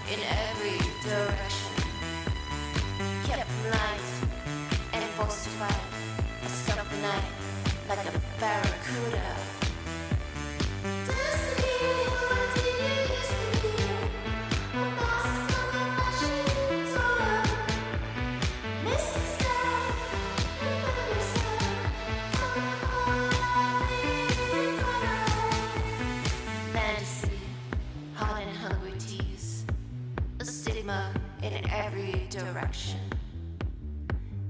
In every direction, kept light and falsified. I stopped the night like a barracuda. In every direction,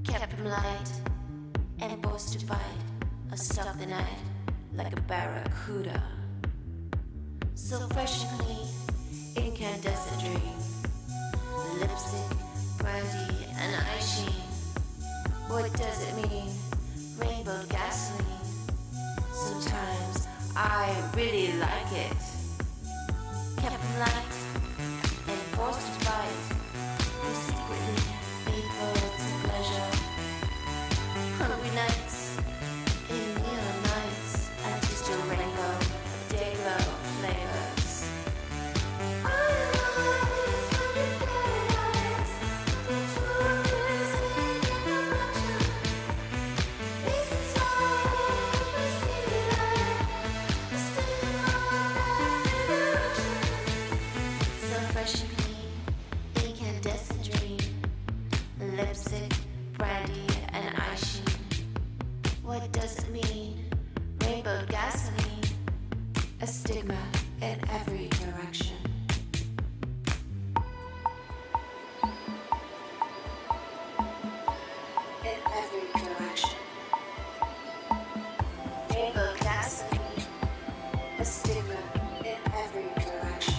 kept him light and falsified. I stopped the night like a barracuda. So fresh and clean, incandescent dream. Lipstick, brandy, and ice sheen. What does it mean? Rainbow gasoline. Sometimes I really like it. Kept him light and falsified. Hungry nights, in neon nights, I just a rainbow of day-glow flavors. So fresh and clean, incandescent dream, lipstick, brandy, and ice sheen. What does it mean? Rainbow gasoline, a stigma in every direction. In every direction. Rainbow gasoline, a stigma in every direction.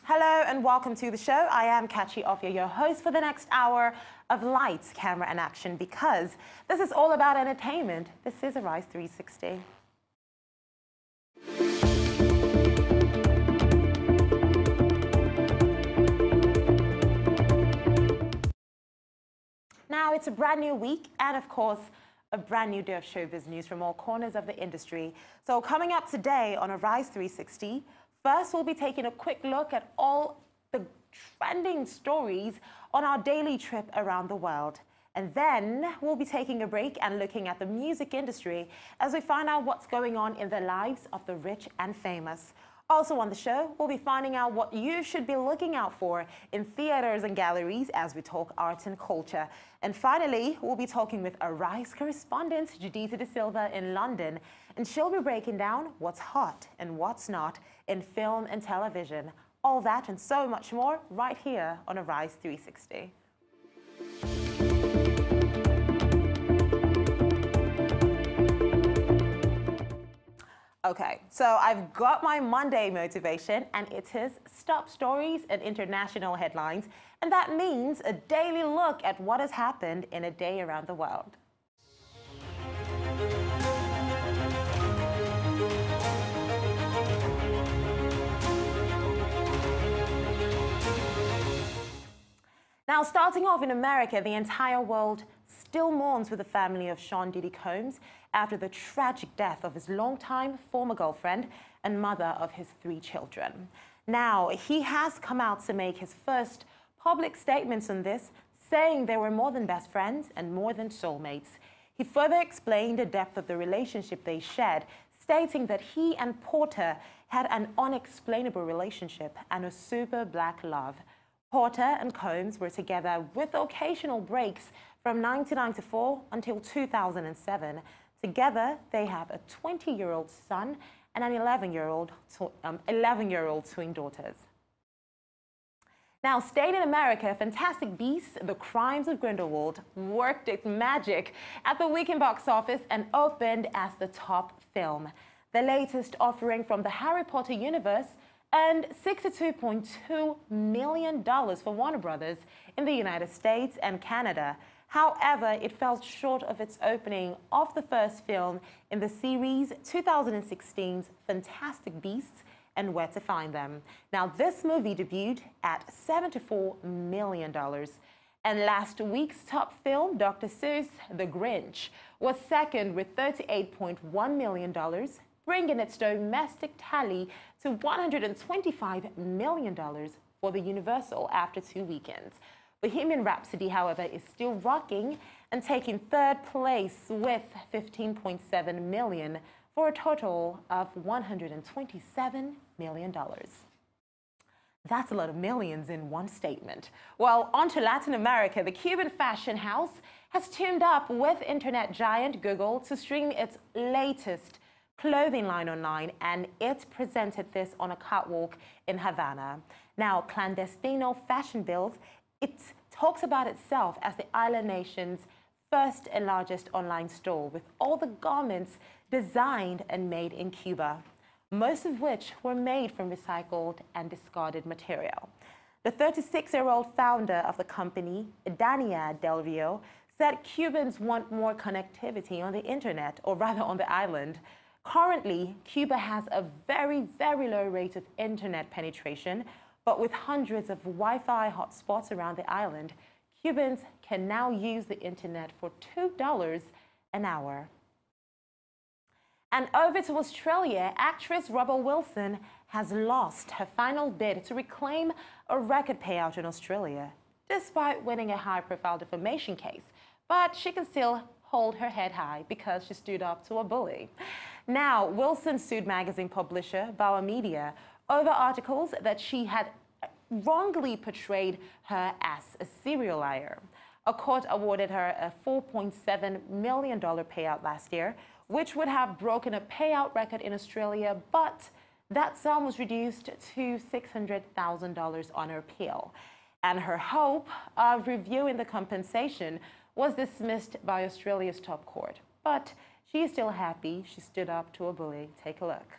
Hello and welcome to the show. I am Kachi Ofia, your host for the next hour of Lights, Camera and Action, because this is all about entertainment. This is Arise 360. Now, it's a brand new week and, of course, a brand new day of showbiz news from all corners of the industry. So coming up today on Arise 360, first, we'll be taking a quick look at all the trending stories on our daily trip around the world. And then we'll be taking a break and looking at the music industry as we find out what's going on in the lives of the rich and famous. Also on the show, we'll be finding out what you should be looking out for in theaters and galleries as we talk arts and culture. And finally, we'll be talking with Arise correspondent Juditha De Silva in London, and she'll be breaking down what's hot and what's not in film and television. All that and so much more right here on Arise 360. Okay, so I've got my Monday motivation, and it is top stories and international headlines, and that means a daily look at what has happened in a day around the world. Now, starting off in America, the entire world still mourns with the family of Sean Diddy Combs after the tragic death of his longtime former girlfriend and mother of his 3 children. Now, he has come out to make his first public statements on this, saying they were more than best friends and more than soulmates. He further explained the depth of the relationship they shared, stating that he and Porter had an unexplainable relationship and a super black love. Porter and Combs were together with occasional breaks from 1994 until 2007. Together, they have a 20-year-old son and an 11-year-old twin daughters. Now, staying in America, Fantastic Beasts: The Crimes of Grindelwald worked its magic at the weekend box office and opened as the top film. The latest offering from the Harry Potter universe earned $62.2 million for Warner Brothers in the United States and Canada. However, it fell short of its opening of the first film in the series 2016's Fantastic Beasts and Where to Find Them. Now, this movie debuted at $74 million. And last week's top film, Dr. Seuss' The Grinch, was second with $38.1 million, bringing its domestic tally to $125 million for the Universal after 2 weekends. Bohemian Rhapsody, however, is still rocking and taking third place with $15.7 million for a total of $127 million. That's a lot of millions in one statement. Well, on to Latin America. The Cuban fashion house has teamed up with internet giant Google to stream its latest clothing line online, and it presented this on a catwalk in Havana. Now, Clandestino Fashion Builds, it talks about itself as the island nation's first and largest online store, with all the garments designed and made in Cuba, most of which were made from recycled and discarded material. The 36-year-old founder of the company, Dania Del Rio, said Cubans want more connectivity on the internet, or rather on the island. Currently, Cuba has a very, very low rate of internet penetration, but with hundreds of Wi-Fi hotspots around the island, Cubans can now use the internet for $2 an hour. And over to Australia, actress Rebel Wilson has lost her final bid to reclaim a record payout in Australia, despite winning a high-profile defamation case. But she can still hold her head high because she stood up to a bully. Now, Wilson sued magazine publisher Bauer Media over articles that she had wrongly portrayed her as a serial liar. A court awarded her a $4.7 million payout last year, which would have broken a payout record in Australia, but that sum was reduced to $600,000 on her appeal. And her hope of reviewing the compensation was dismissed by Australia's top court. But she is still happy she stood up to a bully. Take a look.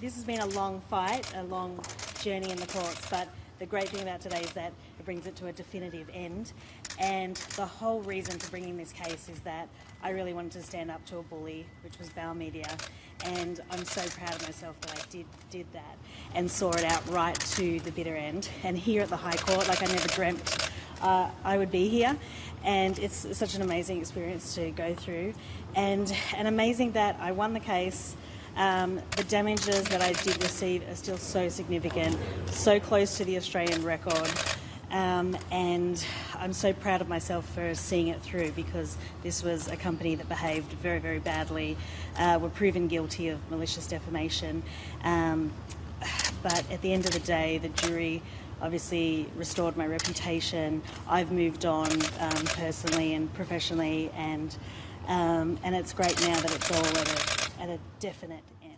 This has been a long fight, a long journey in the courts, but the great thing about today is that it brings it to a definitive end. And the whole reason for bringing this case is that I really wanted to stand up to a bully, which was Bauer Media, and I'm so proud of myself that I did that and saw it out right to the bitter end. And here at the High Court, like I never dreamt I would be here, and it's such an amazing experience to go through, and amazing that I won the case. The damages that I did receive are still so significant, so close to the Australian record, And I'm so proud of myself for seeing it through, because this was a company that behaved very, very badly, were proven guilty of malicious defamation. But at the end of the day, the jury obviously restored my reputation. I've moved on personally and professionally, and it's great now that it's all at a definite end.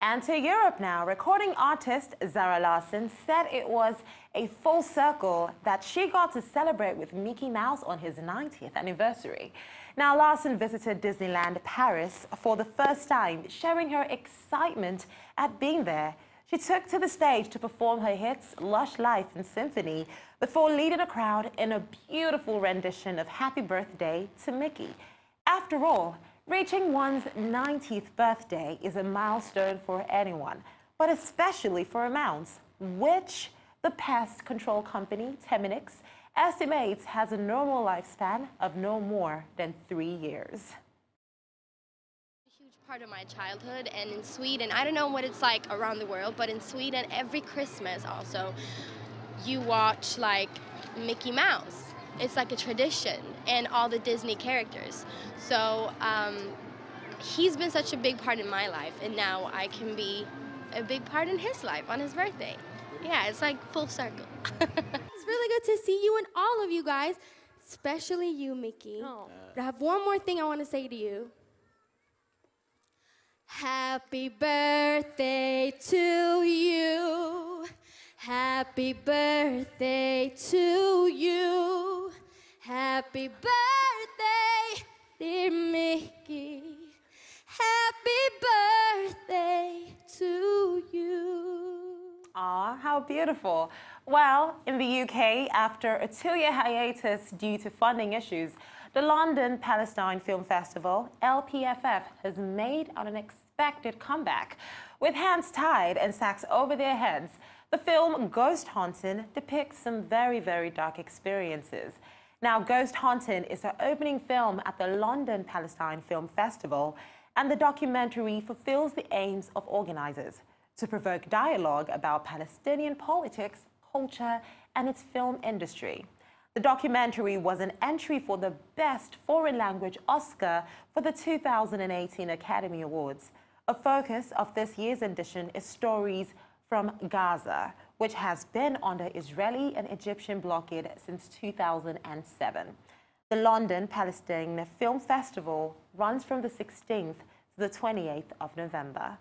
And to Europe now, recording artist Zara Larsson said it was a full circle that she got to celebrate with Mickey Mouse on his 90th anniversary. Now, Larsson visited Disneyland Paris for the first time, sharing her excitement at being there. She took to the stage to perform her hits Lush Life and Symphony before leading a crowd in a beautiful rendition of Happy Birthday to Mickey. After all, reaching one's 90th birthday is a milestone for anyone, but especially for a mouse, which the pest control company Teminix estimates has a normal lifespan of no more than 3 years. Part of my childhood, and in Sweden, I don't know what it's like around the world, but in Sweden every Christmas also you watch like Mickey Mouse. It's like a tradition, and all the Disney characters. So he's been such a big part in my life, and now I can be a big part in his life on his birthday. Yeah, it's like full circle. It's really good to see you and all of you guys, especially you, Mickey. But I have one more thing I want to say to you. Happy birthday to you. Happy birthday to you. Happy birthday, dear Mickey. Happy birthday to you. Aw, how beautiful. Well, in the UK, after a 2-year hiatus due to funding issues, the London Palestine Film Festival, LPFF, has made an unexpected comeback. With hands tied and sacks over their heads, the film Ghost Haunting depicts some very, very dark experiences. Now, Ghost Haunting is the opening film at the London Palestine Film Festival, and the documentary fulfills the aims of organizers to provoke dialogue about Palestinian politics, culture, and its film industry. The documentary was an entry for the Best Foreign Language Oscar for the 2018 Academy Awards. A focus of this year's edition is stories from Gaza, which has been under Israeli and Egyptian blockade since 2007. The London Palestine Film Festival runs from the 16th to the 28th of November.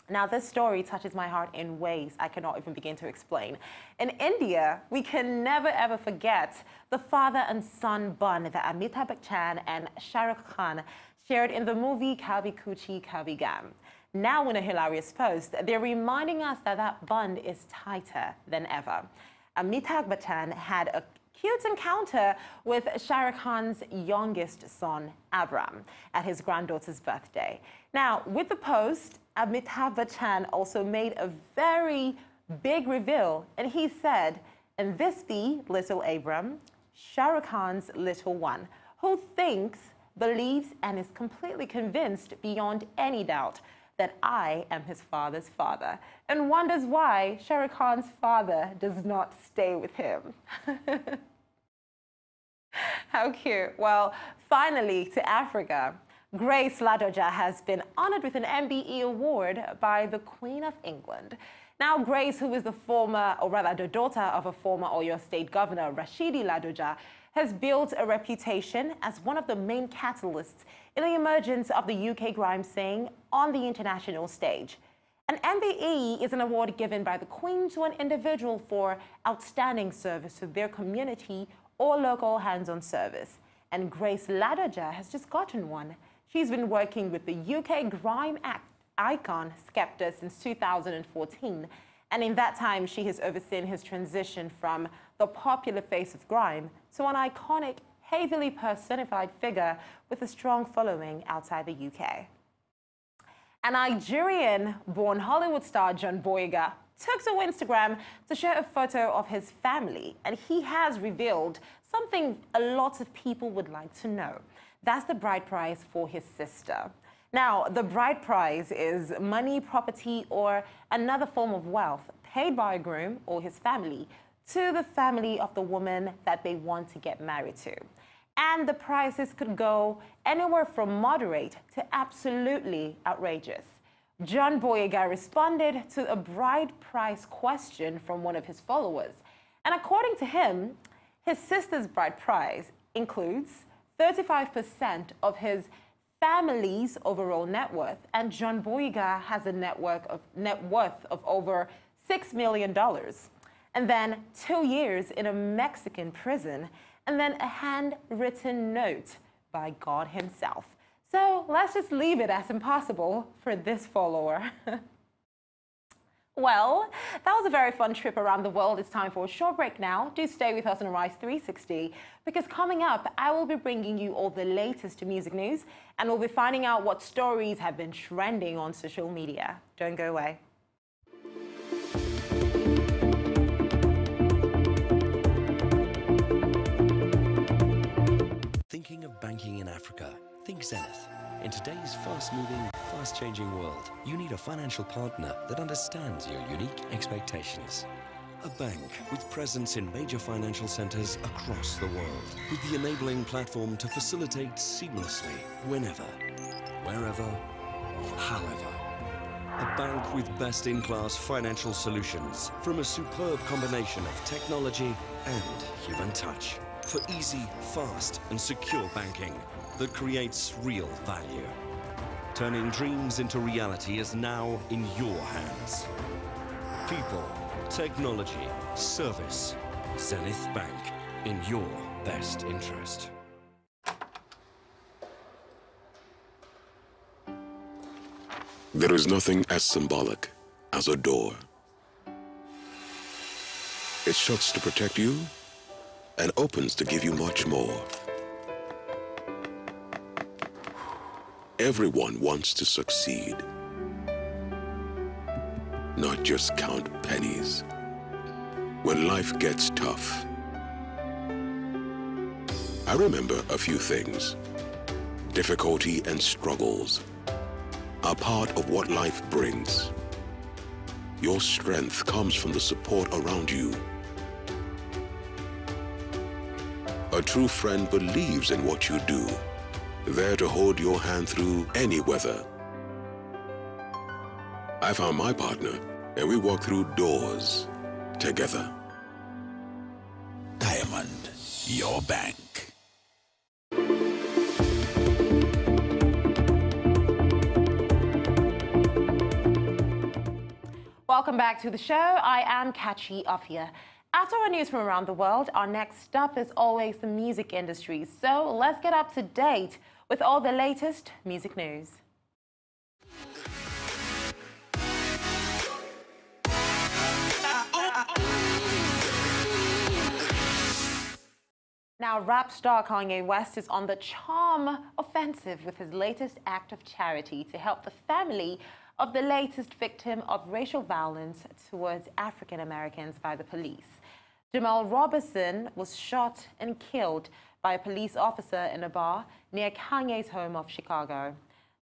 Now, this story touches my heart in ways I cannot even begin to explain. In India, we can never ever forget the father and son bond that Amitabh Bachchan and Shah Rukh Khan shared in the movie Kabhi Khushi Kabhie Gham. Now, in a hilarious post, they're reminding us that that bond is tighter than ever. Amitabh Bachchan had a cute encounter with Shah Rukh Khan's youngest son, Abram, at his granddaughter's birthday. Now, with the post, Amitabh Bachchan also made a very big reveal, and he said, "And this be little Abram, Shah Rukh Khan's little one, who thinks, believes, and is completely convinced beyond any doubt that I am his father's father, and wonders why Shah Rukh Khan's father does not stay with him." How cute. Well, finally to Africa. Grace Ladoja has been honored with an MBE award by the Queen of England. Now, Grace, who is the former, or rather the daughter of a former Oyo State Governor, Rashidi Ladoja, has built a reputation as one of the main catalysts in the emergence of the UK grime scene on the international stage. An MBE is an award given by the Queen to an individual for outstanding service to their community or local hands-on service. And Grace Ladoja has just gotten one. She's been working with the UK grime icon Skepta since 2014. And in that time, she has overseen his transition from the popular face of grime to an iconic, heavily personified figure with a strong following outside the UK. A Nigerian-born Hollywood star John Boyega took to Instagram to share a photo of his family, and he has revealed something a lot of people would like to know. That's the bride price for his sister. Now, the bride price is money, property, or another form of wealth paid by a groom or his family to the family of the woman that they want to get married to. And the prices could go anywhere from moderate to absolutely outrageous. John Boyega responded to a bride price question from one of his followers. And according to him, his sister's bride price includes 35% of his family's overall net worth. And John Boyega has a net worth of over $6 million. And then 2 years in a Mexican prison. And then a handwritten note by God himself. So let's just leave it as impossible for this follower. Well, that was a very fun trip around the world. It's time for a short break now. Do stay with us on Rise 360, because coming up, I will be bringing you all the latest music news, and we'll be finding out what stories have been trending on social media. Don't go away. Thinking of banking in Africa? Think Zenith. In today's fast-moving, fast-changing world, you need a financial partner that understands your unique expectations. A bank with presence in major financial centers across the world, with the enabling platform to facilitate seamlessly, whenever, wherever, however. A bank with best-in-class financial solutions from a superb combination of technology and human touch. For easy, fast and secure banking that creates real value. Turning dreams into reality is now in your hands. People, technology, service. Zenith Bank, in your best interest. There is nothing as symbolic as a door. It shuts to protect you and opens to give you much more. Everyone wants to succeed, not just count pennies. When life gets tough, I remember a few things. Difficulty and struggles are part of what life brings. Your strength comes from the support around you. A true friend believes in what you do, there to hold your hand through any weather. I found my partner, and we walked through doors together. Diamond, your bank. Welcome back to the show. I am Kachi Afia. After our news from around the world, our next stop is always the music industry. So let's get up to date with all the latest music news. Now, rap star Kanye West is on the charm offensive with his latest act of charity to help the family of the latest victim of racial violence towards African Americans by the police. Jamal Robertson was shot and killed by a police officer in a bar near Kanye's home of Chicago.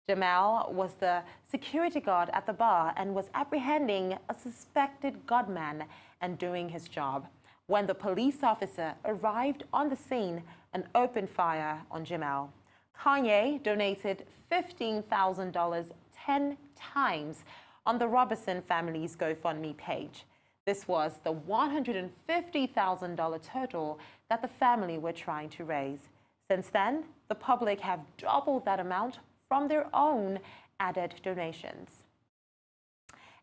Jamal was the security guard at the bar and was apprehending a suspected gunman and doing his job when the police officer arrived on the scene and opened fire on Jamal. Kanye donated $15,000 10 times on the Robertson family's GoFundMe page. This was the $150,000 total that the family were trying to raise. Since then, the public have doubled that amount from their own added donations.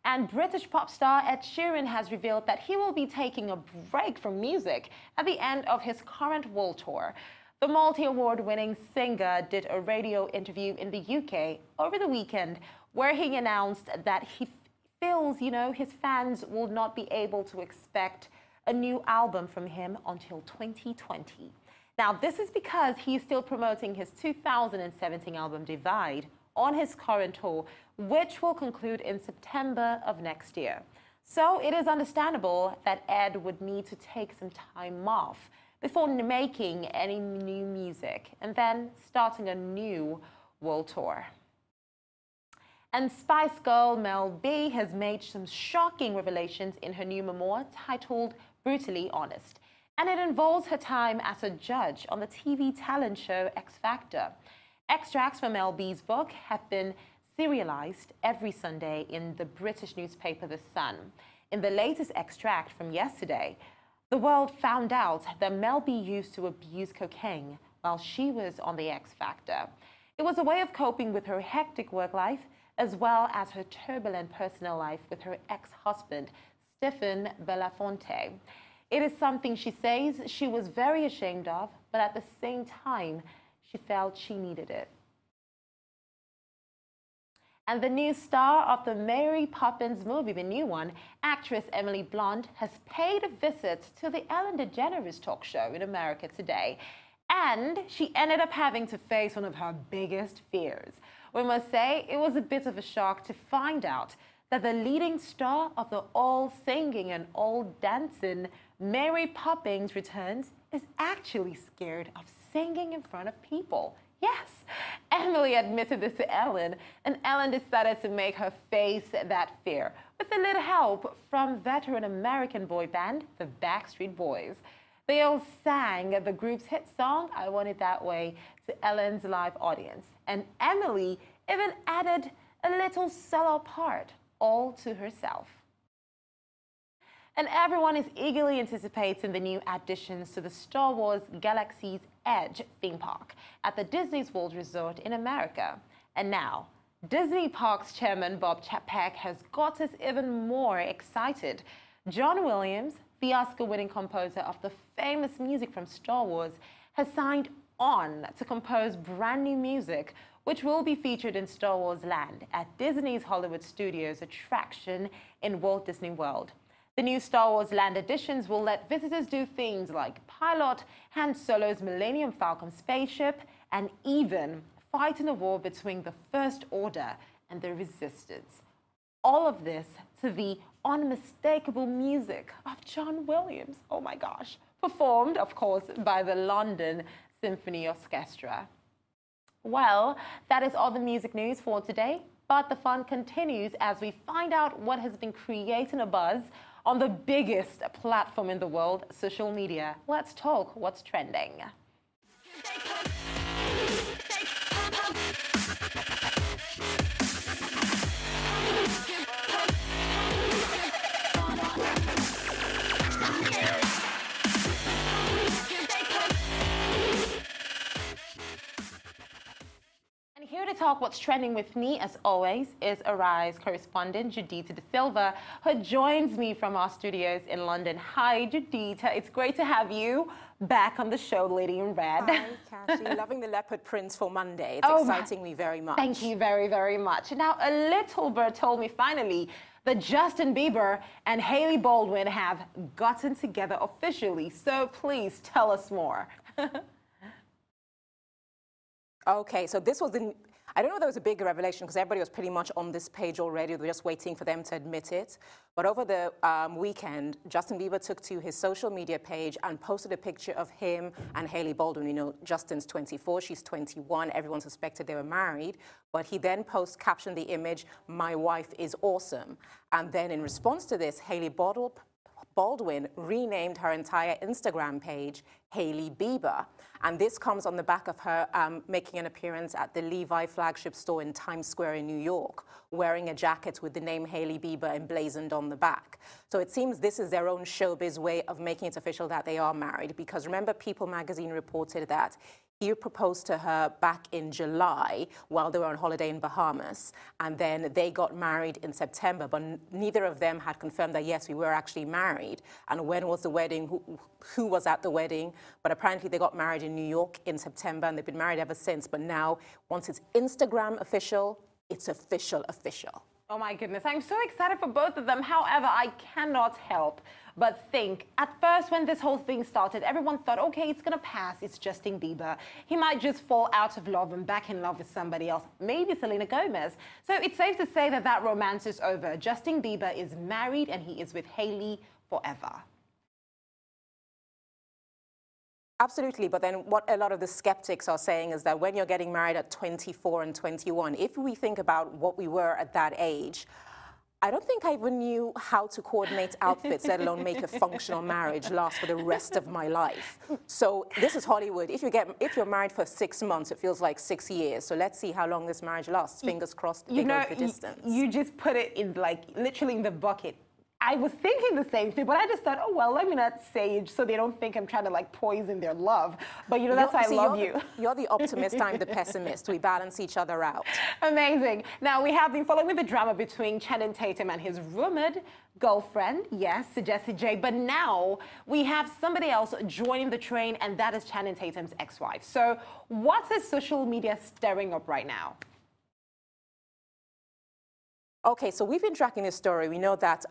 And British pop star Ed Sheeran has revealed that he will be taking a break from music at the end of his current world tour. The multi-award-winning singer did a radio interview in the UK over the weekend where he announced that he feels, his fans will not be able to expect a new album from him until 2020. Now, this is because he's still promoting his 2017 album Divide on his current tour, which will conclude in September of next year. So it is understandable that Ed would need to take some time off before making any new music and then starting a new world tour. And Spice Girl Mel B has made some shocking revelations in her new memoir titled brutally honest. And it involves her time as a judge on the TV talent show X Factor. Extracts from LB's book have been serialized every Sunday in the British newspaper The Sun. In the latest extract from yesterday, the world found out that Mel B used to abuse cocaine while she was on the X Factor. It was a way of coping with her hectic work life, as well as her turbulent personal life with her ex-husband, Stephen Belafonte. It is something she says she was very ashamed of, but at the same time, she felt she needed it. And the new star of the Mary Poppins movie, the new one, actress Emily Blunt, has paid a visit to the Ellen DeGeneres talk show in America today. And she ended up having to face one of her biggest fears. We must say it was a bit of a shock to find out that the leading star of the all-singing and all-dancing Mary Poppins Returns is actually scared of singing in front of people. Yes, Emily admitted this to Ellen, and Ellen decided to make her face that fear with a little help from veteran American boy band, the Backstreet Boys. They all sang the group's hit song, I Want It That Way, to Ellen's live audience. And Emily even added a little solo part, all to herself. And everyone is eagerly anticipating the new additions to the Star Wars Galaxy's Edge theme park at the Disney's World Resort in America. And now, Disney Parks chairman Bob Chapek has got us even more excited. John Williams, the Oscar-winning composer of the famous music from Star Wars, has signed on to compose brand new music, which will be featured in Star Wars Land at Disney's Hollywood Studios attraction in Walt Disney World. The new Star Wars Land editions will let visitors do things like pilot Han Solo's Millennium Falcon spaceship and even fight in a war between the First Order and the Resistance. All of this to the unmistakable music of John Williams, oh my gosh, performed, of course, by the London Symphony Orchestra. Well, that is all the music news for today, but the fun continues as we find out what has been creating a buzz on the biggest platform in the world, social media. Let's talk what's trending. Here to talk what's trending with me, as always, is Arise correspondent Judita De Silva, who joins me from our studios in London. Hi, Judita. It's great to have you back on the show, Lady in Red. Hi, Cassie. Loving the leopard prints for Monday. It's exciting me very much. Thank you very, very much. Now, a little bird told me finally that Justin Bieber and Hailey Baldwin have gotten together officially. So please tell us more. Okay, so this was I don't know if there was a big revelation because everybody was pretty much on this page already. We were just waiting for them to admit it. But over the weekend, Justin Bieber took to his social media page and posted a picture of him and Hailey Baldwin. You know, Justin's 24, she's 21. Everyone suspected they were married. But he then captioned the image, "My wife is awesome." And then in response to this, Hailey Baldwin renamed her entire Instagram page Hailey Bieber. And this comes on the back of her making an appearance at the Levi flagship store in Times Square in New York, wearing a jacket with the name Hailey Bieber emblazoned on the back. So it seems this is their own showbiz way of making it official that they are married. Because remember, People magazine reported that he proposed to her back in July while they were on holiday in Bahamas, and then they got married in September, but neither of them had confirmed that, yes, we were actually married, and when was the wedding, who was at the wedding. But apparently they got married in New York in September, and they've been married ever since. But now, once it's Instagram official, it's official. Oh my goodness, I'm so excited for both of them. However, I cannot help but think, at first when this whole thing started, everyone thought, okay, it's gonna pass, it's Justin Bieber. He might just fall out of love and back in love with somebody else, maybe Selena Gomez. So it's safe to say that that romance is over. Justin Bieber is married and he is with Hailey forever. Absolutely, but then what a lot of the skeptics are saying is that when you're getting married at 24 and 21, if we think about what we were at that age, I don't think I even knew how to coordinate outfits, let alone make a functional marriage last for the rest of my life. So this is Hollywood. If you're married for 6 months, it feels like 6 years. So let's see how long this marriage lasts. Fingers crossed they go the distance. You just put it in, like, literally in the bucket. I was thinking the same thing, but I just thought, oh, well, let me not say so they don't think I'm trying to, like, poison their love. But, you know, that's why I love you. You're the optimist, I'm the pessimist. We balance each other out. Amazing. Now, we have been following the drama between Channing Tatum and his rumored girlfriend, yes, Jessie J. But now we have somebody else joining the train, and that is Channing Tatum's ex-wife. So what's his social media stirring up right now? Okay, so we've been tracking this story. We know that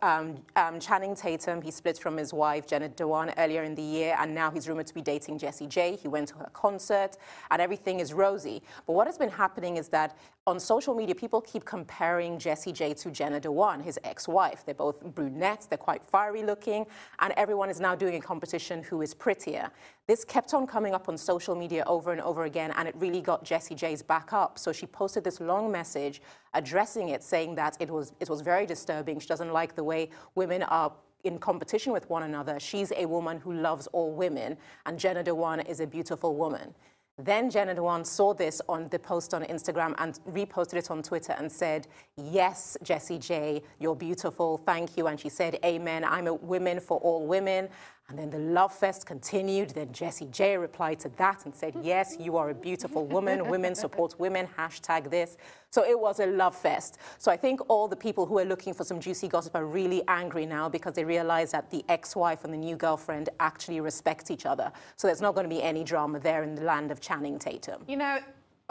Channing Tatum, he split from his wife, Jenna Dewan, earlier in the year, and now he's rumored to be dating Jessie J. He went to her concert, and everything is rosy. But what has been happening is that on social media, people keep comparing Jessie J to Jenna Dewan, his ex-wife. They're both brunettes, they're quite fiery looking, and everyone is now doing a competition who is prettier. This kept on coming up on social media over and over again, and it really got Jessie J's back up. So she posted this long message addressing it, saying that it was very disturbing. She doesn't like the way women are in competition with one another. She's a woman who loves all women, and Jenna Dewan is a beautiful woman. Then Jenna Dewan saw this on the post on Instagram and reposted it on Twitter and said, yes, Jessie J, you're beautiful, thank you. And she said, amen, I'm a woman for all women. And then the love fest continued. Then Jessie J replied to that and said, yes, you are a beautiful woman. Women support women, hashtag this. So it was a love fest. So I think all the people who are looking for some juicy gossip are really angry now because they realize that the ex-wife and the new girlfriend actually respect each other. So there's not going to be any drama there in the land of Channing Tatum. You know,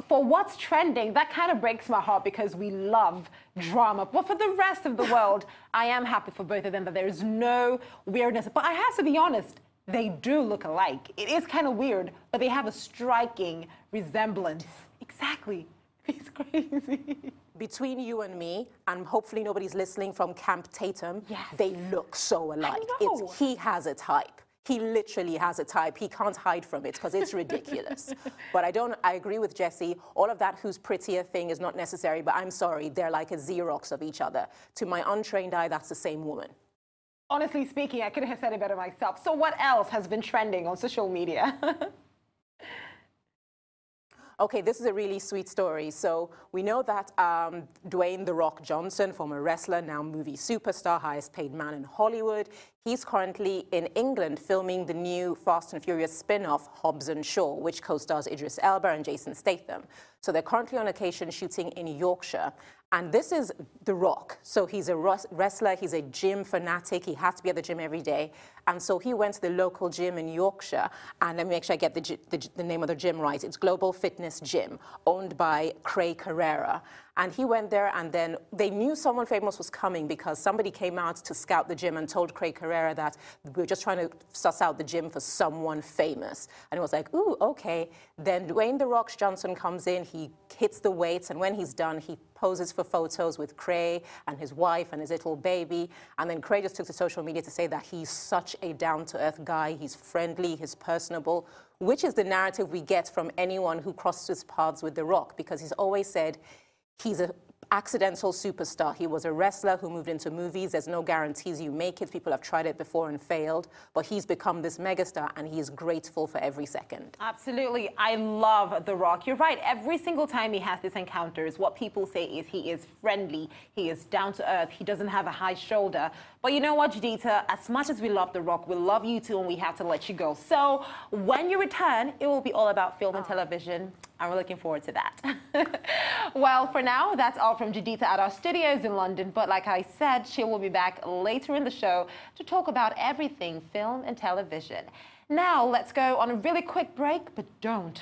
for what's trending, that kind of breaks my heart because we love drama. But for the rest of the world, I am happy for both of them that there is no weirdness. But I have to be honest, they do look alike. It is kind of weird, but they have a striking resemblance. Exactly. It's crazy. Between you and me, and hopefully nobody's listening from Camp Tatum, yes, they look so alike. He has a type. He literally has a type. He can't hide from it because it's ridiculous. But I agree with Jessie. All of that who's prettier thing is not necessary, but I'm sorry, they're like a Xerox of each other. To my untrained eye, that's the same woman. Honestly speaking, I couldn't have said it better myself. So what else has been trending on social media? Okay, this is a really sweet story. So we know that Dwayne "The Rock" Johnson, former wrestler, now movie superstar, highest paid man in Hollywood, he's currently in England filming the new Fast and Furious spin-off, Hobbs and Shaw, which co-stars Idris Elba and Jason Statham. So they're currently on location shooting in Yorkshire. And this is The Rock. So he's a wrestler, he's a gym fanatic, he has to be at the gym every day. And so he went to the local gym in Yorkshire, and let me make sure I get the name of the gym right. It's Global Fitness Gym, owned by Craig Carrera. And he went there, and then they knew someone famous was coming because somebody came out to scout the gym and told Craig Carrera that we were just trying to suss out the gym for someone famous. And it was like, ooh, okay. Then Dwayne "The Rock" Johnson comes in, he hits the weights, and when he's done, he poses for photos with Craig and his wife and his little baby. And then Craig just took to social media to say that he's such a down-to-earth guy, he's friendly, he's personable, which is the narrative we get from anyone who crosses paths with The Rock, because he's always said he's an accidental superstar. He was a wrestler who moved into movies. There's no guarantees you make it. People have tried it before and failed, but he's become this megastar, and he is grateful for every second. Absolutely. I love The Rock. You're right. Every single time he has these encounters, what people say is he is friendly, he is down to earth, he doesn't have a high shoulder. But you know what, Judita? As much as we love The Rock, we love you too, and we have to let you go. So when you return, it will be all about film and television, and we're looking forward to that. Well, for now, that's all from Judita at our studios in London. But like I said, she will be back later in the show to talk about everything film and television. Now, let's go on a really quick break, but don't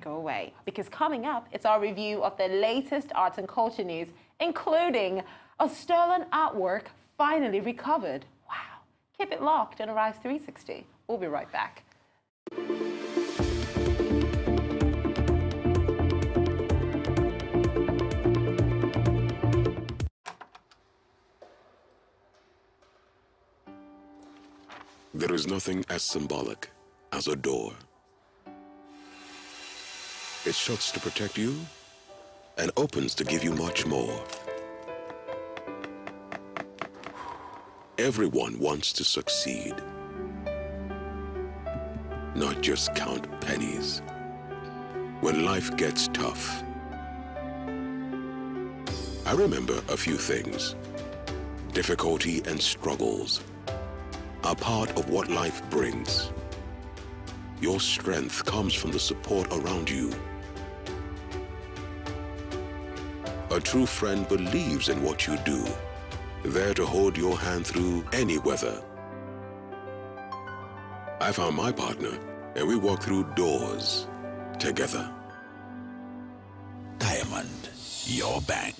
go away, because coming up, it's our review of the latest arts and culture news, including a stolen artwork finally recovered. Wow. Keep it locked on Arise 360. We'll be right back. There is nothing as symbolic as a door. It shuts to protect you and opens to give you much more. Everyone wants to succeed, not just count pennies. When life gets tough, I remember a few things. Difficulty and struggles are part of what life brings. Your strength comes from the support around you. A true friend believes in what you do, there to hold your hand through any weather. I found my partner, and we walked through doors together. Diamond, your bank.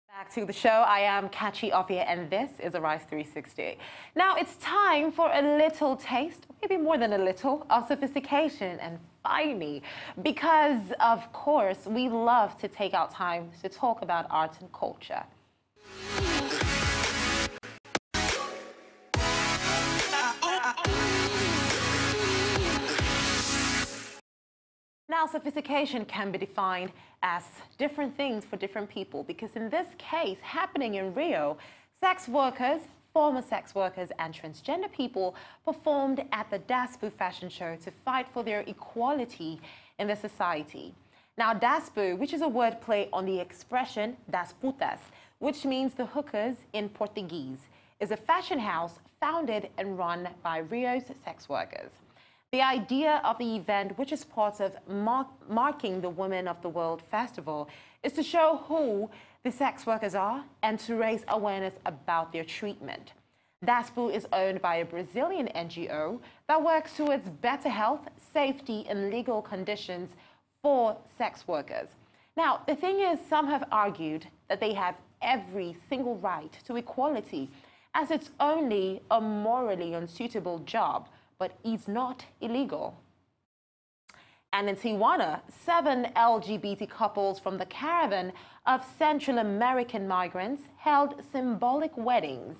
Back to the show. I am Kachi Ofia, and this is Arise 360. Now it's time for a little taste, maybe more than a little, of sophistication and finely, because of course we love to take out time to talk about art and culture. Now, sophistication can be defined as different things for different people, because in this case, happening in Rio, sex workers, former sex workers and transgender people performed at the Dasbu fashion show to fight for their equality in the society. Now, Dasbu, which is a wordplay on the expression das putas, which means the hookers in Portuguese, is a fashion house founded and run by Rio's sex workers. The idea of the event, which is part of marking the Women of the World Festival, is to show who the sex workers are and to raise awareness about their treatment. Dasbu is owned by a Brazilian NGO that works towards better health, safety, and legal conditions for sex workers. Now, the thing is, some have argued that they have every single right to equality, as it's only a morally unsuitable job, but it's not illegal. And in Tijuana, 7 LGBT couples from the caravan of Central American migrants held symbolic weddings.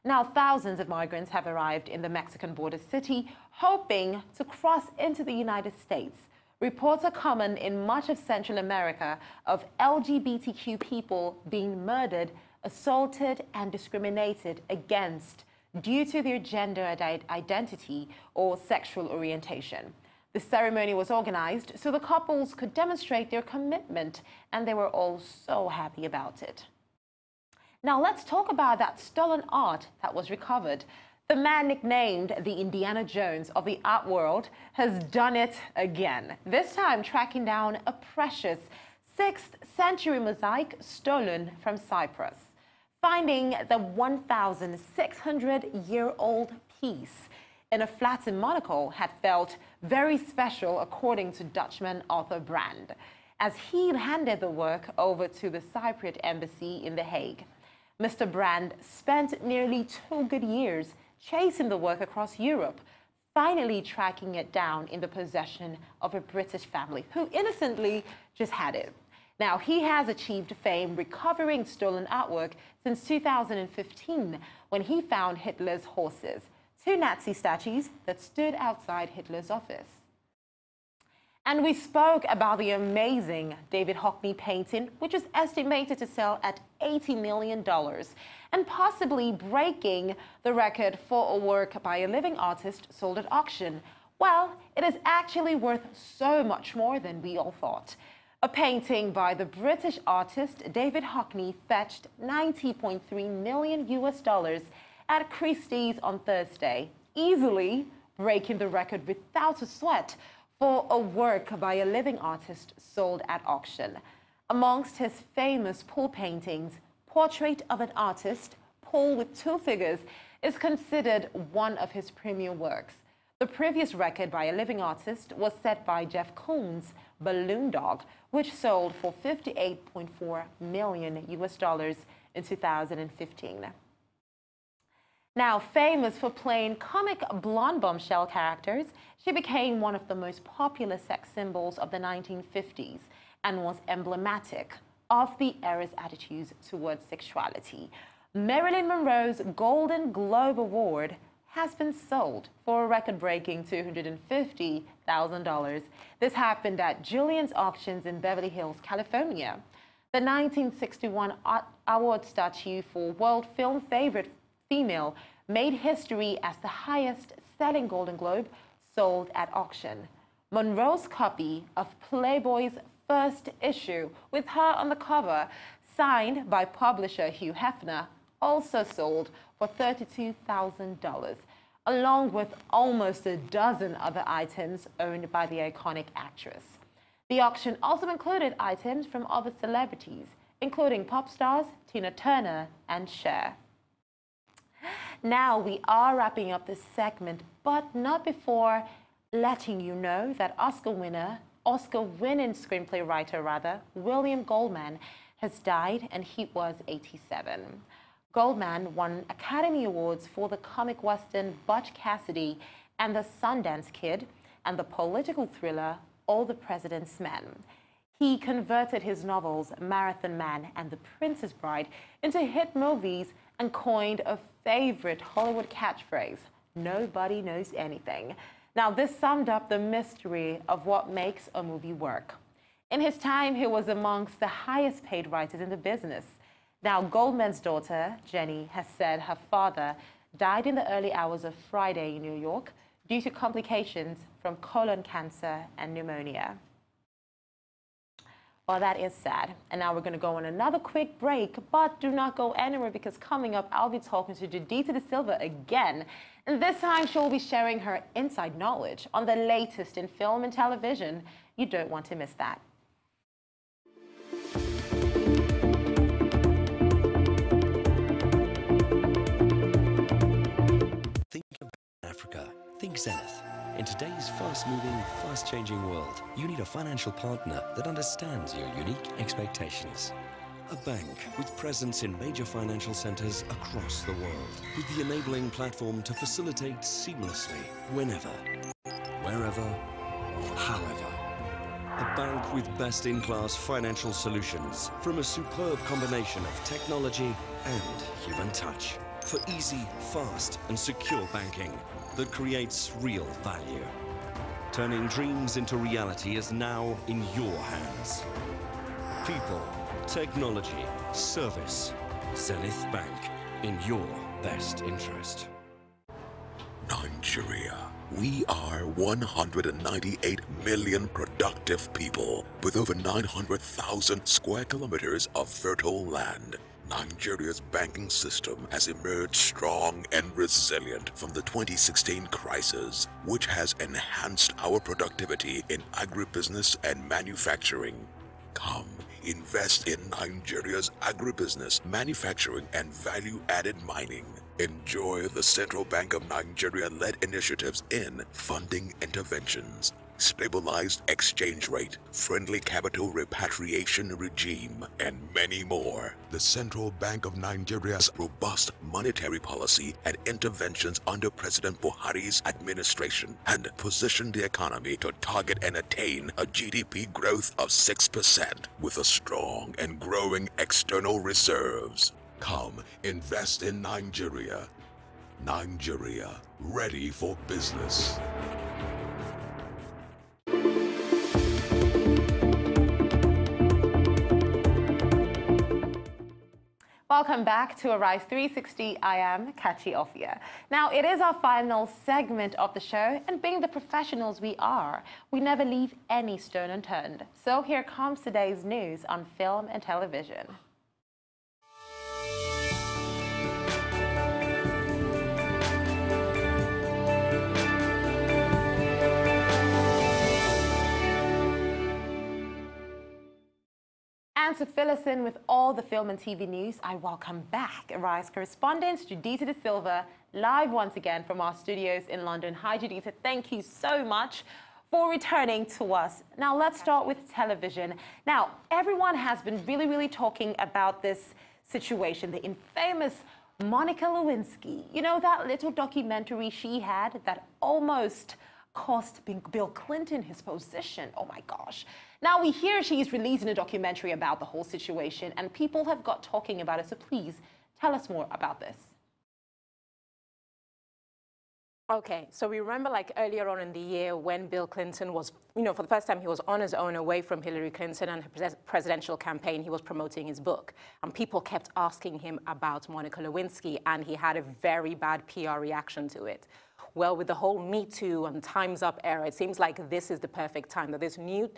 Now, thousands of migrants have arrived in the Mexican border city, hoping to cross into the United States. Reports are common in much of Central America of LGBTQ people being murdered, assaulted, and discriminated against due to their gender identity or sexual orientation. The ceremony was organized so the couples could demonstrate their commitment, and they were all so happy about it. Now let's talk about that stolen art that was recovered. The man nicknamed the Indiana Jones of the art world has done it again, this time tracking down a precious 6th century mosaic stolen from Cyprus. Finding the 1,600-year-old piece in a flat in Monaco had felt very special, according to Dutchman Arthur Brand, as he handed the work over to the Cypriot embassy in The Hague. Mr. Brand spent nearly 2 good years chasing the work across Europe, finally tracking it down in the possession of a British family who innocently just had it. Now, he has achieved fame recovering stolen artwork since 2015, when he found Hitler's horses, 2 Nazi statues that stood outside Hitler's office. And we spoke about the amazing David Hockney painting, which is estimated to sell at $80 million, and possibly breaking the record for a work by a living artist sold at auction. Well, it is actually worth so much more than we all thought. A painting by the British artist David Hockney fetched $90.3 million at Christie's on Thursday, easily breaking the record without a sweat for a work by a living artist sold at auction. Amongst his famous pool paintings, Portrait of an Artist, Pool with 2 Figures, is considered one of his premium works. The previous record by a living artist was set by Jeff Koons' Balloon Dog, which sold for $58.4 million in 2015. Now, famous for playing comic blonde bombshell characters, she became one of the most popular sex symbols of the 1950s and was emblematic of the era's attitudes towards sexuality. Marilyn Monroe's Golden Globe Award has been sold for a record-breaking $250,000. This happened at Julian's Auctions in Beverly Hills, California. The 1961 award statue for World Film Favorite Female made history as the highest-selling Golden Globe sold at auction. Monroe's copy of Playboy's first issue, with her on the cover, signed by publisher Hugh Hefner, also sold for $32,000, along with almost a dozen other items owned by the iconic actress. The auction also included items from other celebrities, including pop stars Tina Turner and Cher. Now we are wrapping up this segment, but not before letting you know that Oscar-winning screenplay writer, William Goldman, has died, and he was 87. Goldman won Academy Awards for the comic western Butch Cassidy and the Sundance Kid, and the political thriller All the President's Men. He converted his novels Marathon Man and The Princess Bride into hit movies and coined a favorite Hollywood catchphrase, "Nobody knows anything." Now, this summed up the mystery of what makes a movie work. In his time, he was amongst the highest paid writers in the business. Now, Goldman's daughter, Jenny, has said her father died in the early hours of Friday in New York due to complications from colon cancer and pneumonia. Well, that is sad. And now we're going to go on another quick break, but do not go anywhere, because coming up, I'll be talking to Diddy De Silva again. And this time, she'll be sharing her inside knowledge on the latest in film and television. You don't want to miss that. Think about Africa. Think Zenith. In today's fast-moving, fast-changing world, you need a financial partner that understands your unique expectations. A bank with presence in major financial centers across the world, with the enabling platform to facilitate seamlessly, whenever, wherever, however. A bank with best-in-class financial solutions from a superb combination of technology and human touch. For easy, fast, and secure banking that creates real value. Turning dreams into reality is now in your hands. People, technology, service. Zenith Bank, in your best interest. Nigeria. We are 198 million productive people with over 900,000 square kilometers of fertile land. Nigeria's banking system has emerged strong and resilient from the 2016 crisis, which has enhanced our productivity in agribusiness and manufacturing. Come, invest in Nigeria's agribusiness, manufacturing, and value-added mining. Enjoy the Central Bank of Nigeria-led initiatives in funding interventions, stabilized exchange rate, friendly capital repatriation regime, and many more. The Central Bank of Nigeria's robust monetary policy and interventions under President Buhari's administration and position the economy to target and attain a GDP growth of 6% with a strong and growing external reserves. Come, invest in Nigeria. Nigeria, ready for business. Welcome back to Arise 360. I am Kachi Ofia. Now, it is our final segment of the show, and being the professionals we are, we never leave any stone unturned. So here comes today's news on film and television. And to fill us in with all the film and TV news, I welcome back Arise correspondent Judita De Silva, live once again from our studios in London. Hi, Judita. Thank you so much for returning to us. Now, let's start with television. Now, everyone has been really talking about this situation, the infamous Monica Lewinsky. You know, that little documentary she had that almost cost Bill Clinton his position. Oh my gosh. Now we hear she's releasing a documentary about the whole situation, and people have got talking about it. So please tell us more about this. Okay, so we remember like earlier on in the year when Bill Clinton was, for the first time he was on his own away from Hillary Clinton and her presidential campaign, he was promoting his book. And people kept asking him about Monica Lewinsky, and he had a very bad PR reaction to it. Well, with the whole Me Too and Time's Up era, it seems like this is the perfect time, that this new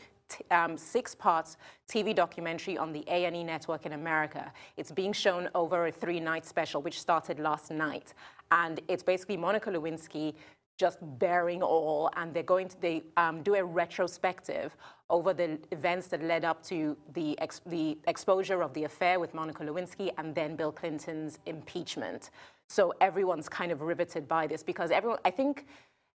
6-part TV documentary on the A&E network in America. It's being shown over a 3-night special, which started last night. And it's basically Monica Lewinsky just bearing all, and they're going to do a retrospective over the events that led up to the exposure of the affair with Monica Lewinsky and then Bill Clinton's impeachment. So everyone's kind of riveted by this because I think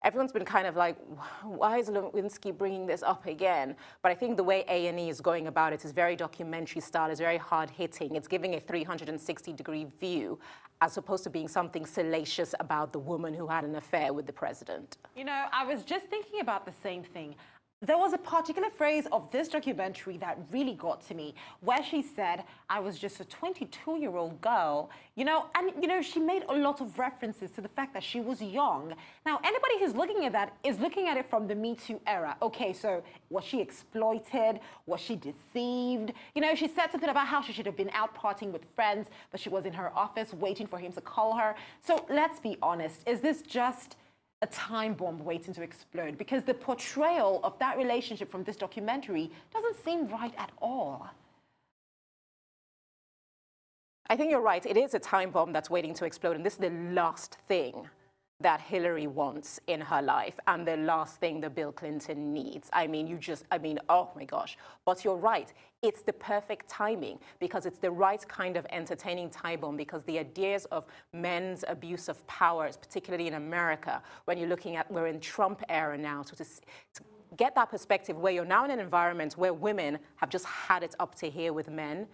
everyone's been kind of like, why is Lewinsky bringing this up again? But I think the way A&E is going about it is very documentary style, it's very hard-hitting. It's giving a 360-degree view as opposed to being something salacious about the woman who had an affair with the president. I was just thinking about the same thing. There was a particular phrase of this documentary that really got to me, where she said, I was just a 22-year-old girl, and she made a lot of references to the fact that she was young. Now, anybody who's looking at that is looking at it from the Me Too era. Okay, so was she exploited? Was she deceived? She said something about how she should have been out partying with friends, but she was in her office waiting for him to call her. So let's be honest, is this just a time bomb waiting to explode? Because the portrayal of that relationship from this documentary doesn't seem right at all. I think you're right. It is a time bomb that's waiting to explode, and this is the last thing that Hillary wants in her life and the last thing that Bill Clinton needs. Oh my gosh. But you're right. It's the perfect timing because it's the right kind of entertaining time bomb, because the ideas of men's abuse of power, particularly in America, when you're looking at, we're in Trump era now, so to get that perspective where you're now in an environment where women have just had it up to here with men,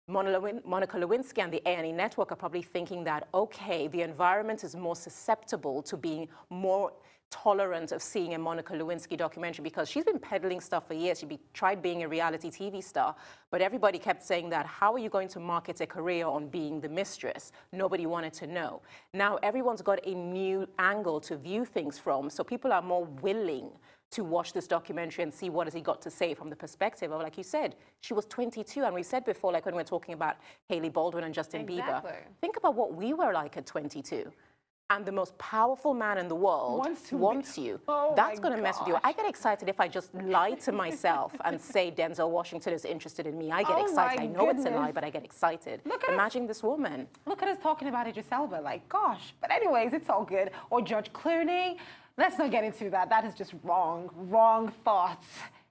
Monica Lewinsky and the A&E network are probably thinking that, okay, the environment is more susceptible to being more tolerant of seeing a Monica Lewinsky documentary, because she's been peddling stuff for years. She tried being a reality TV star, but everybody kept saying that, how are you going to market a career on being the mistress? Nobody wanted to know. Now everyone's got a new angle to view things from, so people are more willing to watch this documentary and see what has he got to say from the perspective of, like you said, she was 22. And we said before, like when we were talking about Hailey Baldwin and Justin Bieber, think about what we were like at 22. And the most powerful man in the world wants you. Oh, that's going to mess with you. I get excited if I just lie to myself and say Denzel Washington is interested in me. I get excited. I know it's a lie, but I get excited. Imagine this woman. Look at us talking about Idris Elba, like, gosh. But anyways, it's all good. Or George Clooney. Let's not get into that. That is just wrong thoughts.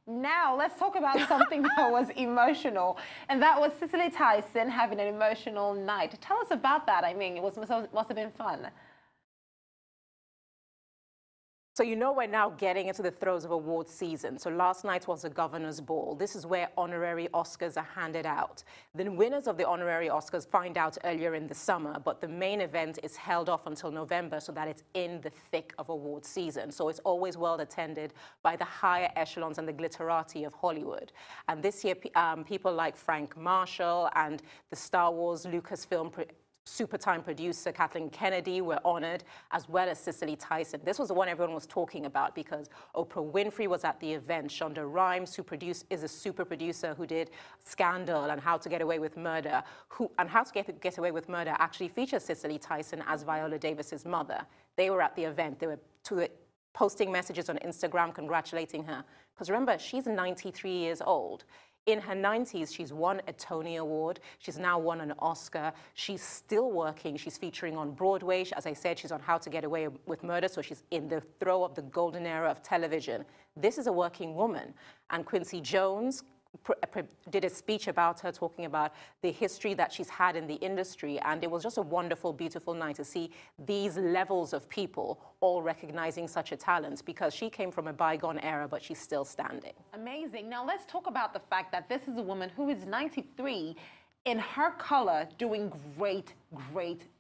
Now, let's talk about something that was emotional, and that was Cicely Tyson having an emotional night. Tell us about that. I mean, it must have been fun. So we're now getting into the throes of awards season. So last night was the Governor's Ball. This is where honorary Oscars are handed out. The winners of the honorary Oscars find out earlier in the summer, but the main event is held off until November so that it's in the thick of awards season. So it's always well attended by the higher echelons and the glitterati of Hollywood. And this year, people like Frank Marshall and the Star Wars Lucasfilm Supertime producer Kathleen Kennedy were honored, as well as Cicely Tyson. This was the one everyone was talking about because Oprah Winfrey was at the event. Shonda Rhimes, who is a super producer who did Scandal and How to Get Away with Murder, and How to Get Away with Murder actually features Cicely Tyson as Viola Davis's mother. They were at the event. They were posting messages on Instagram congratulating her. Because remember, she's 93 years old. In her 90s, she's won a Tony Award. She's now won an Oscar. She's still working. She's featuring on Broadway. As I said, she's on How to Get Away with Murder, so she's in the throes of the golden era of television. This is a working woman. And Quincy Jones did a speech about her, talking about the history that she's had in the industry. And it was just a wonderful, beautiful night to see these levels of people all recognizing such a talent, because she came from a bygone era, but she's still standing. Amazing. Now let's talk about the fact that this is a woman who is 93 in her color, doing great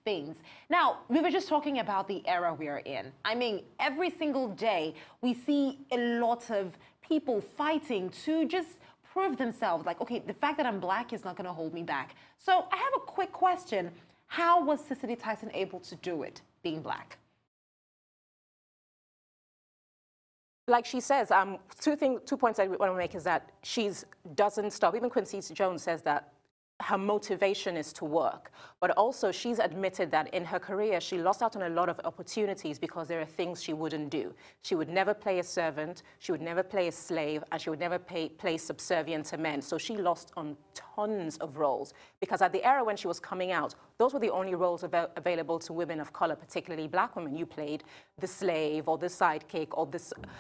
things. Now, we were just talking about the era we are in. I mean, every single day we see a lot of people fighting to just prove themselves, like, okay, the fact that I'm black is not going to hold me back. So I have a quick question. How was Cicely Tyson able to do it, being black? like she says, two points I want to make is that doesn't stop. Even Quincy Jones says that her motivation is to work, but also she's admitted that in her career she lost out on a lot of opportunities because there are things she wouldn't do. She would never play a servant, she would never play a slave, and she would never play subservient to men. So she lost on tons of roles because at the era when she was coming out, those were the only roles available to women of color, particularly black women. You played the slave or the sidekick or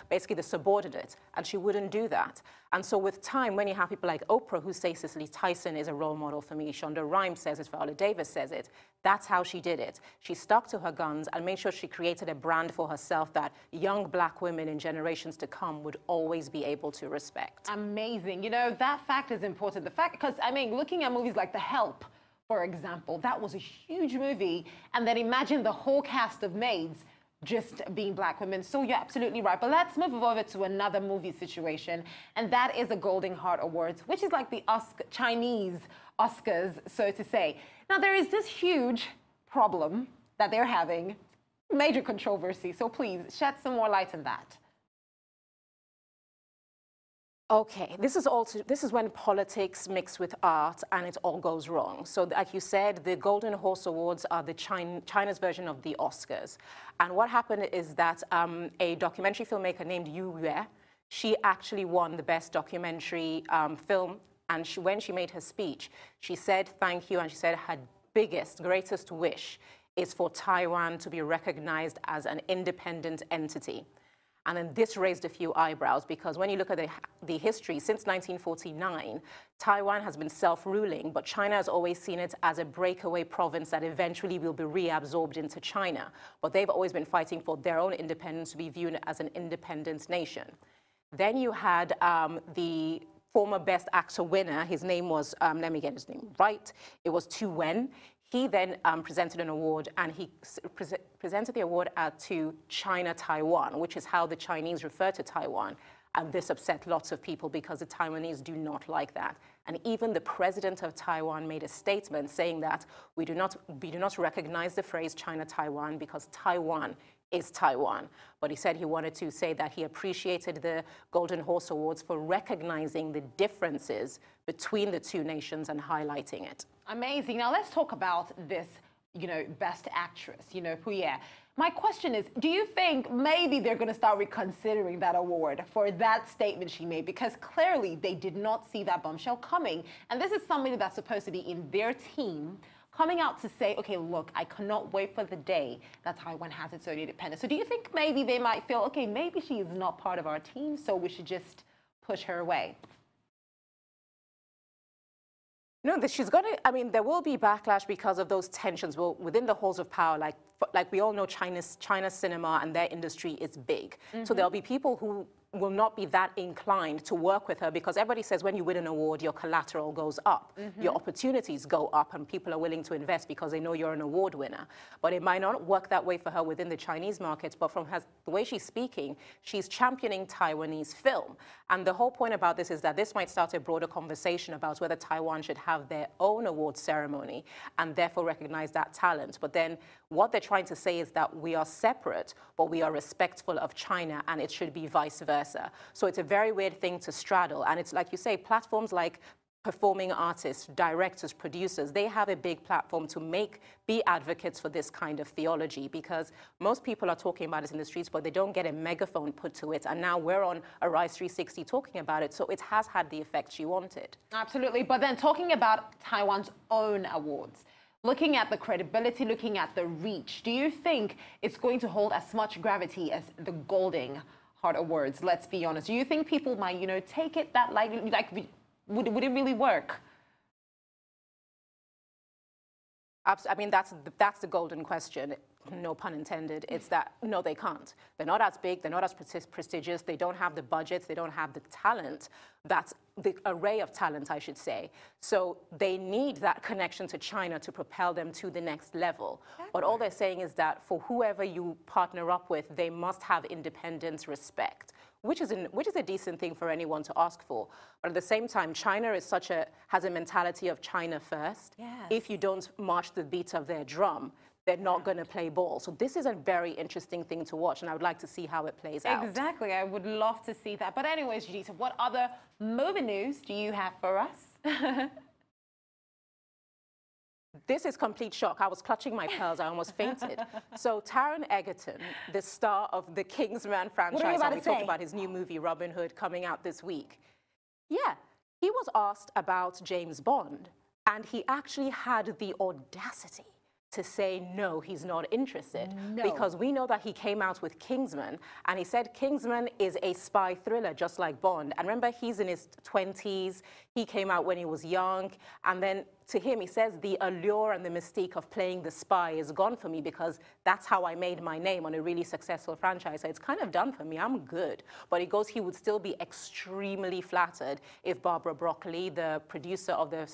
basically the subordinate, and she wouldn't do that. And so with time, when you have people like Oprah who say Cicely Tyson is a role model for me, Shonda Rhimes says it, Viola Davis says it, that's how she did it. She stuck to her guns and made sure she created a brand for herself that young black women in generations to come would always be able to respect. Amazing. You know, that fact is important. The fact, because, I mean, looking at movies like The Help, for example, that was a huge movie. And then imagine the whole cast of maids just being black women. So you're absolutely right. But let's move over to another movie situation. And that is the Golden Heart Awards, which is like the Chinese Oscars, so to say. Now, there is this huge problem that they're having, major controversy. So please shed some more light on that. Okay, this is when politics mix with art and it all goes wrong. So like you said, the Golden Horse Awards are the China's version of the Oscars. And what happened is that a documentary filmmaker named Yu Yue, she actually won the best documentary film. And when she made her speech, she said thank you, and she said her greatest wish is for Taiwan to be recognized as an independent entity. And then this raised a few eyebrows because when you look at the history, since 1949, Taiwan has been self-ruling, but China has always seen it as a breakaway province that eventually will be reabsorbed into China. But they've always been fighting for their own independence to be viewed as an independent nation. Then you had the former Best Actor winner. His name was, let me get his name right, it was Tu Wen. He then presented an award, and he presented the award to China Taiwan, which is how the Chinese refer to Taiwan. And this upset lots of people because the Taiwanese do not like that. And even the president of Taiwan made a statement saying that we do not recognize the phrase China Taiwan because Taiwan is Taiwan. But he said he wanted to say that he appreciated the Golden Horse Awards for recognizing the differences between the two nations and highlighting it. Amazing. Now let's talk about this, you know, Best Actress, you know, Puya. My question is, do you think maybe they're going to start reconsidering that award for that statement she made? Because clearly they did not see that bombshell coming. And this is somebody that's supposed to be in their team coming out to say, okay, look, I cannot wait for the day that Taiwan has its own independence. So do you think maybe they might feel, okay, maybe she is not part of our team, so we should just push her away? No, she's going to, I mean, there will be backlash because of those tensions within the halls of power. Like we all know, China's cinema and their industry is big. So there'll be people who will not be that inclined to work with her because everybody says when you win an award, your collateral goes up, your opportunities go up, and people are willing to invest because they know you're an award winner. But it might not work that way for her within the Chinese markets, but from the way she's speaking, she's championing Taiwanese film. And the whole point about this is that this might start a broader conversation about whether Taiwan should have their own award ceremony and therefore recognize that talent. But then what they're trying to say is that we are separate, but we are respectful of China, and it should be vice versa. So it's a very weird thing to straddle. And it's like you say, platforms like performing artists, directors, producers, they have a big platform to be advocates for this kind of theology, because most people are talking about it in the streets, but they don't get a megaphone put to it. And now we're on Arise 360 talking about it. So it has had the effect she wanted. Absolutely. But then talking about Taiwan's own awards, looking at the credibility, looking at the reach, do you think it's going to hold as much gravity as the Golden Heart Awards? Let's be honest. Do you think people might, you know, take it that lightly? Like, would it really work? I mean, that's the golden question. No pun intended. It's that, no, they can't. They're not as big, they're not as prestigious, they don't have the budgets, they don't have the talent. That's the array of talent, I should say. So they need that connection to China to propel them to the next level. Okay. But all they're saying is that for whoever you partner up with, they must have independence, respect, which is a decent thing for anyone to ask for. But at the same time, China is has a mentality of China first. Yes. If you don't march the beat of their drum, they're not going to play ball. So this is a very interesting thing to watch, and I would like to see how it plays out. Exactly. I would love to see that. But anyways, Judita, what other movie news do you have for us? This is complete shock. I was clutching my pearls. I almost fainted. So Taron Egerton, the star of the Kingsman franchise, and we talked about his new movie, Robin Hood, coming out this week. Yeah, he was asked about James Bond, and he actually had the audacity to say, no, he's not interested. No. Because we know that he came out with Kingsman, and he said Kingsman is a spy thriller, just like Bond. And remember, he's in his 20s. He came out when he was young. And then to him, he says, the allure and the mystique of playing the spy is gone for me because that's how I made my name on a really successful franchise. So it's kind of done for me. I'm good. But he goes, he would still be extremely flattered if Barbara Broccoli, the producer of the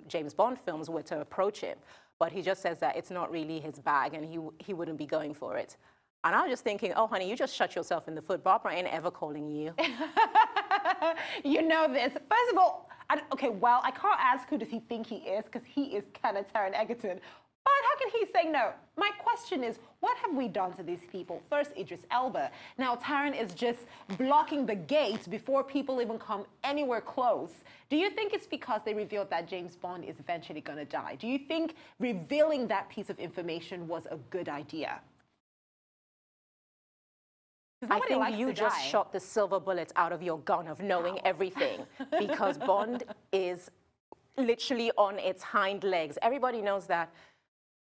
James Bond films, were to approach him. But he just says that it's not really his bag and he wouldn't be going for it. And I was just thinking, oh, honey, you just shut yourself in the foot. Barbara ain't ever calling you. You know this. First of all, okay, well, I can't ask who does he think he is because he is kind of Taron Egerton. But how can he say no? My question is, what have we done to these people? First, Idris Elba. Now, Taron is just blocking the gate before people even come anywhere close. Do you think it's because they revealed that James Bond is eventually going to die? Do you think revealing that piece of information was a good idea? I think you just shot the silver bullet out of your gun of knowing everything because Bond is literally on its hind legs. Everybody knows that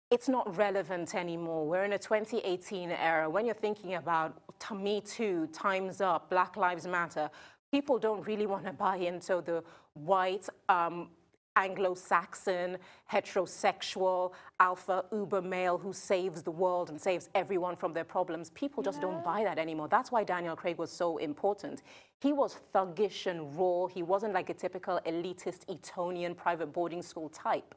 it's not relevant anymore. We're in a 2018 era. When you're thinking about Me Too, Time's Up, Black Lives Matter, people don't really want to buy into the white, Anglo-Saxon, heterosexual, alpha, uber male who saves the world and saves everyone from their problems. People just don't buy that anymore. That's why Daniel Craig was so important. He was thuggish and raw. He wasn't like a typical elitist Etonian private boarding school type.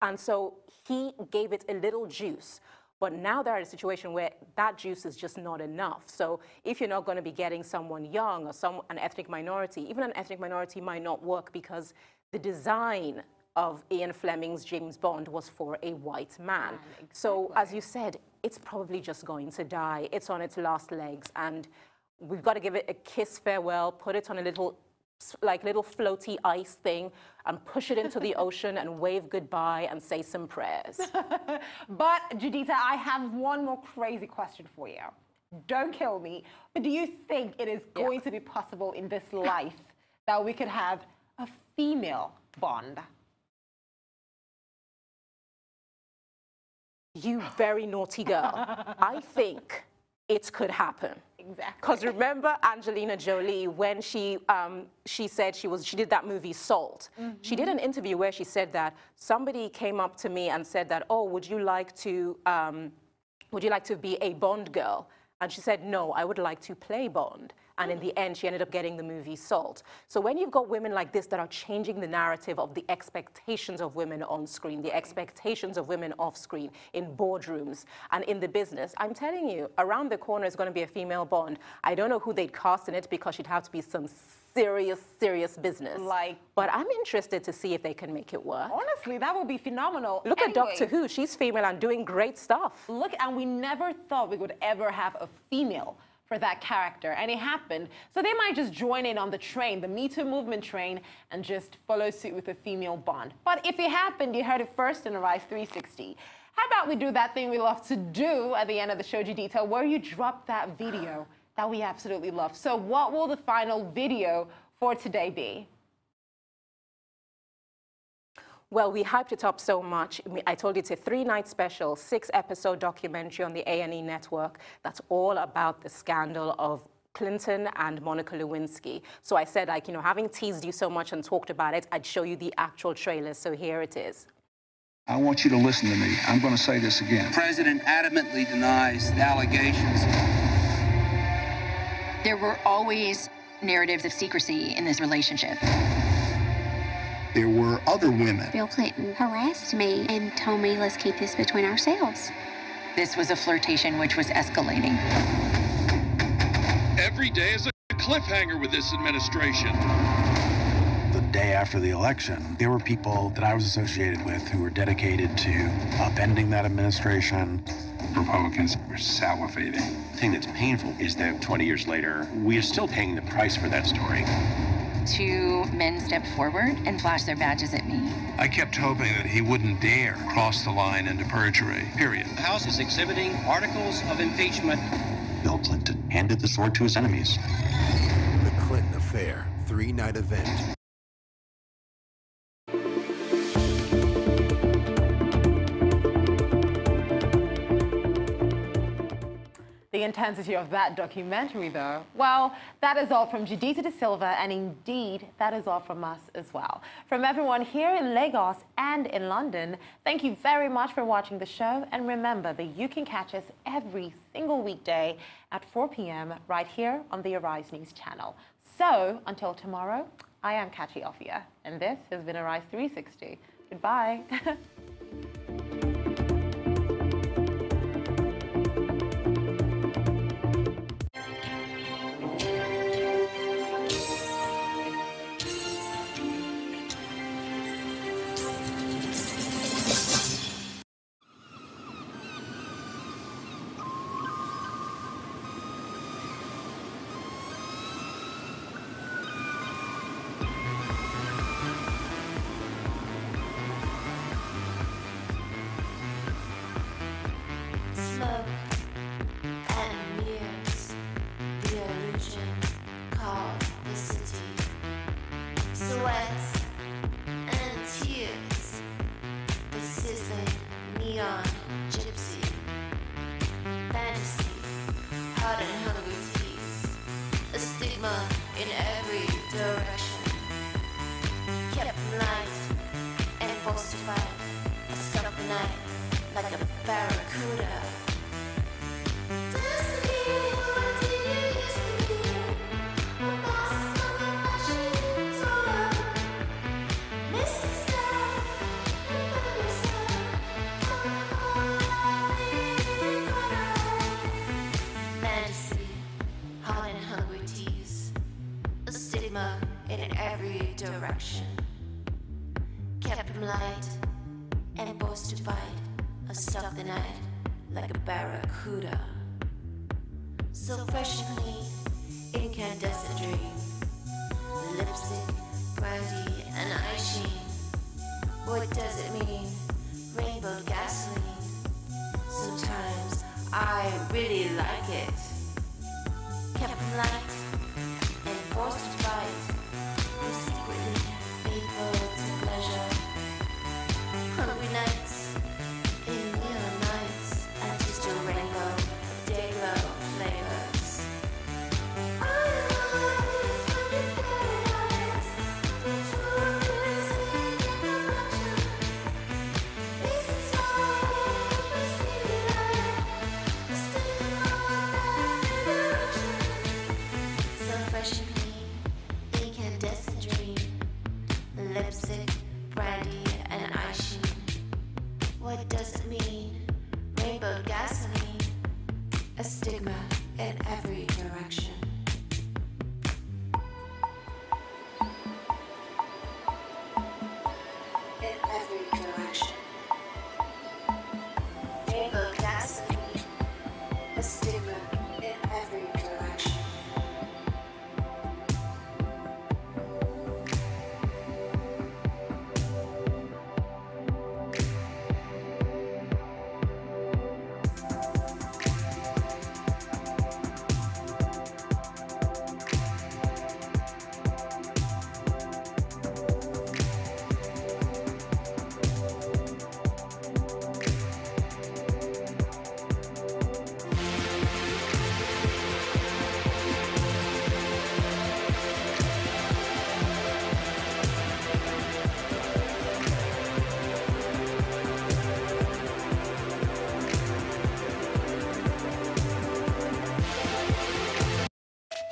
And so he gave it a little juice. But now they're in a situation where that juice is just not enough. So if you're not going to be getting someone young or an ethnic minority, even an ethnic minority might not work because the design of Ian Fleming's James Bond was for a white man. Exactly. So as you said, it's probably just going to die. It's on its last legs. And we've got to give it a kiss farewell, put it on a little floaty ice thing and push it into the ocean and wave goodbye and say some prayers. But Judita, I have one more crazy question for you. Don't kill me, but do you think it is going to be possible in this life that we could have a female Bond? You very naughty girl. I think it could happen. Exactly. Because remember Angelina Jolie, when she said she did that movie Salt. Mm-hmm. She did an interview where she said that somebody came up to me and said that, oh, would you like to be a Bond girl? And she said, no, I would like to play Bond. And in the end, she ended up getting the movie Salt. So when you've got women like this that are changing the narrative of the expectations of women on screen, the expectations of women off screen, in boardrooms and in the business, I'm telling you, around the corner is going to be a female Bond. I don't know who they'd cast in it because she'd have to be some serious business. But I'm interested to see if they can make it work. Honestly, that would be phenomenal. Look at Doctor Who. She's female and doing great stuff. Look, and we never thought we would ever have a female for that character, and it happened. So they might just join in on the train, the Me Too movement train, and just follow suit with a female Bond. But if it happened, you heard it first in Arise 360. How about we do that thing we love to do at the end of the show, Judita, where you drop that video that we absolutely love. So what will the final video for today be? Well, we hyped it up so much. I told you it's a 3-night special, 6-episode documentary on the A&E network that's all about the scandal of Clinton and Monica Lewinsky. So I said, like, you know, having teased you so much and talked about it, I'd show you the actual trailer. So here it is. I want you to listen to me. I'm going to say this again. The president adamantly denies the allegations. There were always narratives of secrecy in this relationship. There were other women. Bill Clinton harassed me and told me, let's keep this between ourselves. This was a flirtation which was escalating. Every day is a cliffhanger with this administration. The day after the election, there were people that I was associated with who were dedicated to upending that administration. Republicans were salivating. The thing that's painful is that 20 years later, we are still paying the price for that story. Two men stepped forward and flashed their badges at me. I kept hoping that he wouldn't dare cross the line into perjury, period. The House is exhibiting articles of impeachment. Bill Clinton handed the sword to his enemies. The Clinton Affair, 3-night event. The intensity of that documentary, though. Well, that is all from Judita De Silva, and indeed, that is all from us as well. From everyone here in Lagos and in London, thank you very much for watching the show, and remember that you can catch us every single weekday at 4 p.m. right here on the Arise News channel. So, until tomorrow, I am Kachi Ofia, and this has been Arise 360. Goodbye. Smoke and mirrors, the illusion called the city. Sweat and tears, the sizzling neon gypsy. Fantasy, hot and hungry tease, a stigma in every direction. Kept light and forced to fight, I stopped the night like a barracuda. Fantasy, hot and hungry tease, a stigma in every direction. Kept him light and forced to fight. I stopped the night like a barracuda. So fresh and clean, incandescent dream. Lipstick, brandy, and eye sheen. What does it mean? Rainbow gasoline. Sometimes I really like it. Kept light and forced to fight. I'm secretly faithful to pleasure. Hungry nights in neon nights, I taste your rainbow, day glow flavors. So fresh and clean, incandescent dream. Lipstick, brandy, and eye sheen. What does it mean? Rainbow gasoline, a stigma in every direction. In every direction. Rainbow gasoline, a stigma in every direction.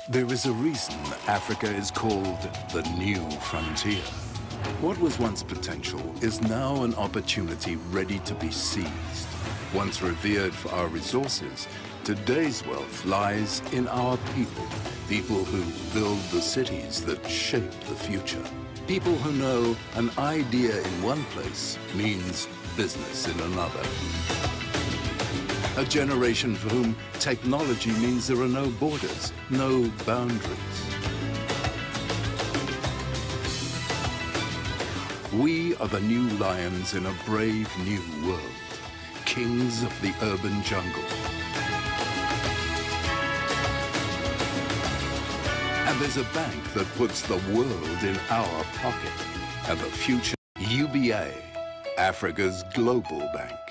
There is a reason Africa is called the new frontier. What was once potential is now an opportunity ready to be seized. Once revered for our resources, Today's wealth lies in our people. People who build the cities that shape the future. People who know an idea in one place means business in another. A generation for whom technology means there are no borders, no boundaries. We are the new lions in a brave new world, kings of the urban jungle. And there's a bank that puts the world in our pocket. And the future, UBA, Africa's global bank.